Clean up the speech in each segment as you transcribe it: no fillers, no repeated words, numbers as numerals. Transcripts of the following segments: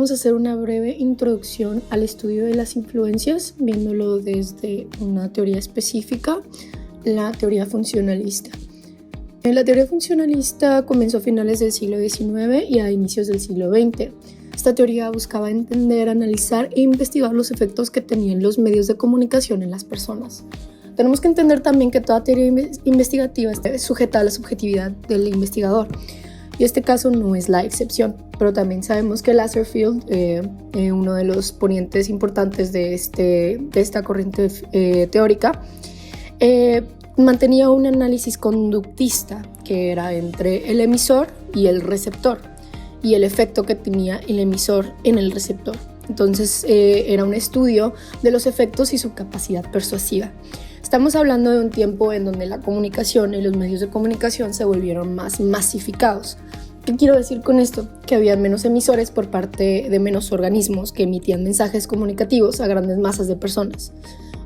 vamos a hacer una breve introducción al estudio de las influencias, viéndolo desde una teoría específica, la teoría funcionalista. La teoría funcionalista comenzó a finales del siglo XIX y a inicios del siglo XX. Esta teoría buscaba entender, analizar e investigar los efectos que tenían los medios de comunicación en las personas. Tenemos que entender también que toda teoría investigativa está sujeta a la subjetividad del investigador, y este caso no es la excepción. Pero también sabemos que Lasserfield, uno de los ponentes importantes de esta corriente teórica, mantenía un análisis conductista que era entre el emisor y el receptor y el efecto que tenía el emisor en el receptor. Entonces era un estudio de los efectos y su capacidad persuasiva. Estamos hablando de un tiempo en donde la comunicación y los medios de comunicación se volvieron más masificados. ¿Qué quiero decir con esto? Que había menos emisores por parte de menos organismos que emitían mensajes comunicativos a grandes masas de personas,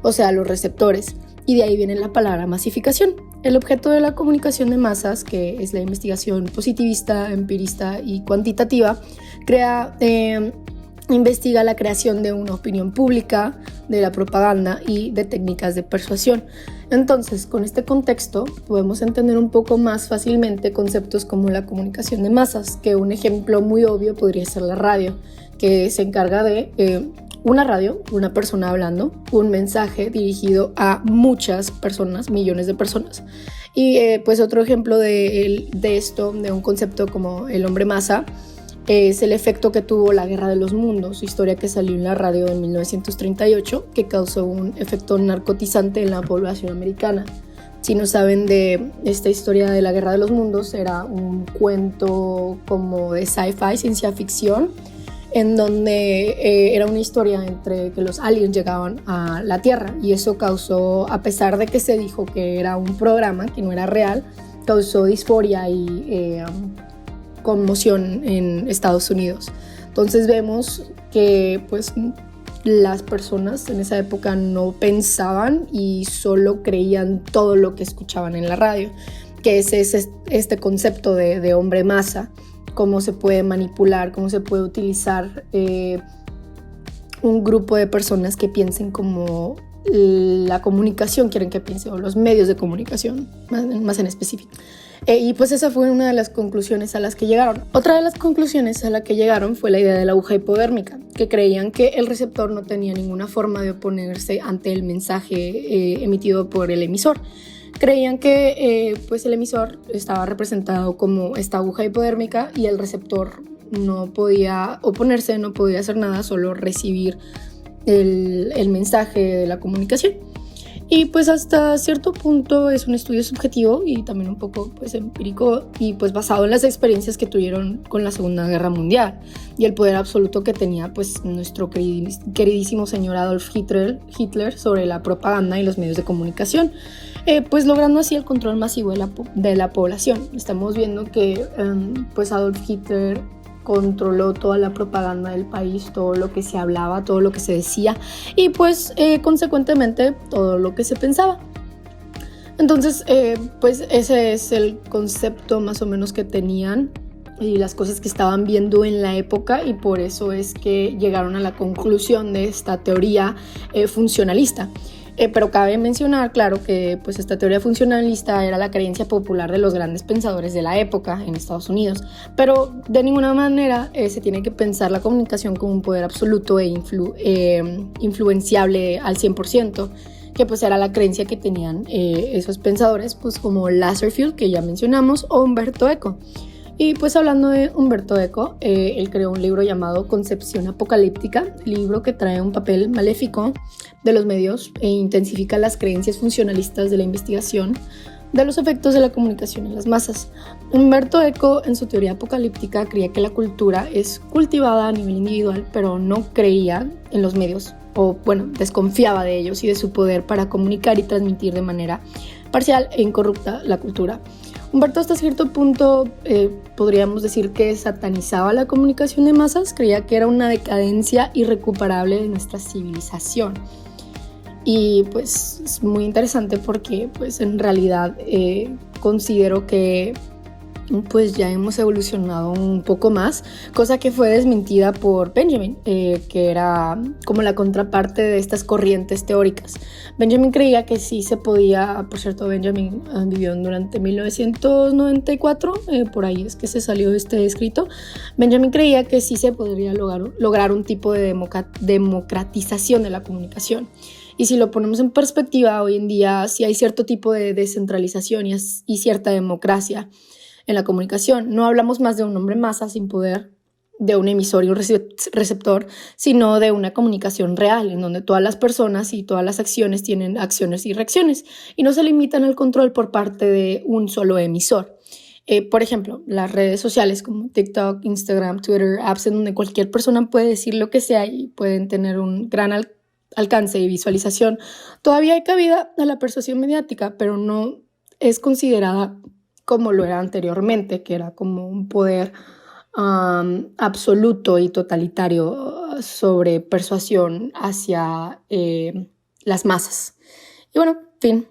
o sea, los receptores. Y de ahí viene la palabra masificación. El objeto de la comunicación de masas, que es la investigación positivista, empirista y cuantitativa, investiga la creación de una opinión pública, de la propaganda y de técnicas de persuasión. Entonces, con este contexto, podemos entender un poco más fácilmente conceptos como la comunicación de masas, que un ejemplo muy obvio podría ser la radio, que se encarga de una radio, una persona hablando, un mensaje dirigido a muchas personas, millones de personas. Y pues otro ejemplo de esto, de un concepto como el hombre masa, es el efecto que tuvo la Guerra de los Mundos, historia que salió en la radio en 1938, que causó un efecto narcotizante en la población americana. Si no saben de esta historia de la Guerra de los Mundos, era un cuento como de sci-fi, ciencia ficción, en donde era una historia entre que los aliens llegaban a la Tierra, y eso causó, a pesar de que se dijo que era un programa, que no era real, causó disforia y conmoción en Estados Unidos. Entonces vemos que pues las personas en esa época no pensaban y solo creían todo lo que escuchaban en la radio, que es este concepto de hombre masa, cómo se puede manipular, cómo se puede utilizar un grupo de personas que piensen como la comunicación quieren que piense, o los medios de comunicación, más en específico. Y pues esa fue una de las conclusiones a las que llegaron. Otra de las conclusiones a la que llegaron fue la idea de la aguja hipodérmica, que creían que el receptor no tenía ninguna forma de oponerse ante el mensaje emitido por el emisor. Creían que pues el emisor estaba representado como esta aguja hipodérmica y el receptor no podía oponerse, no podía hacer nada, solo recibir el mensaje de la comunicación. Y pues hasta cierto punto es un estudio subjetivo y también un poco pues empírico, y pues basado en las experiencias que tuvieron con la Segunda Guerra Mundial y el poder absoluto que tenía pues nuestro queridísimo señor Adolf Hitler sobre la propaganda y los medios de comunicación, pues logrando así el control masivo de la población. Estamos viendo que pues Adolf Hitler controló toda la propaganda del país, todo lo que se hablaba, todo lo que se decía y pues consecuentemente todo lo que se pensaba. Entonces pues ese es el concepto más o menos que tenían y las cosas que estaban viendo en la época, y por eso es que llegaron a la conclusión de esta teoría funcionalista. Pero cabe mencionar, claro, que pues esta teoría funcionalista era la creencia popular de los grandes pensadores de la época en Estados Unidos, pero de ninguna manera se tiene que pensar la comunicación como un poder absoluto e influenciable al 100%, que pues era la creencia que tenían esos pensadores, pues como Lasserfield, que ya mencionamos, o Umberto Eco. Y pues hablando de Umberto Eco, él creó un libro llamado Concepción Apocalíptica, libro que trae un papel maléfico de los medios e intensifica las creencias funcionalistas de la investigación de los efectos de la comunicación en las masas. Umberto Eco, en su teoría apocalíptica, creía que la cultura es cultivada a nivel individual, pero no creía en los medios, o bueno, desconfiaba de ellos y de su poder para comunicar y transmitir de manera parcial e incorrupta la cultura. Humberto hasta cierto punto podríamos decir que satanizaba la comunicación de masas, creía que era una decadencia irrecuperable de nuestra civilización. Y pues es muy interesante porque pues en realidad considero que pues ya hemos evolucionado un poco más, cosa que fue desmentida por Benjamin, que era como la contraparte de estas corrientes teóricas. Benjamin creía que sí se podía, por cierto, Benjamin vivió durante 1994, por ahí es que se salió este escrito. Benjamin creía que sí se podría lograr un tipo de democratización de la comunicación. Y si lo ponemos en perspectiva, hoy en día sí hay cierto tipo de descentralización y cierta democracia en la comunicación. No hablamos más de un hombre masa sin poder, de un emisor y un receptor, sino de una comunicación real, en donde todas las personas y todas las acciones tienen acciones y reacciones, y no se limitan al control por parte de un solo emisor. Por ejemplo, las redes sociales como TikTok, Instagram, Twitter, apps en donde cualquier persona puede decir lo que sea y pueden tener un gran alcance y visualización. Todavía hay cabida a la persuasión mediática, pero no es considerada como lo era anteriormente, que era como un poder absoluto y totalitario sobre persuasión hacia las masas. Y bueno, fin.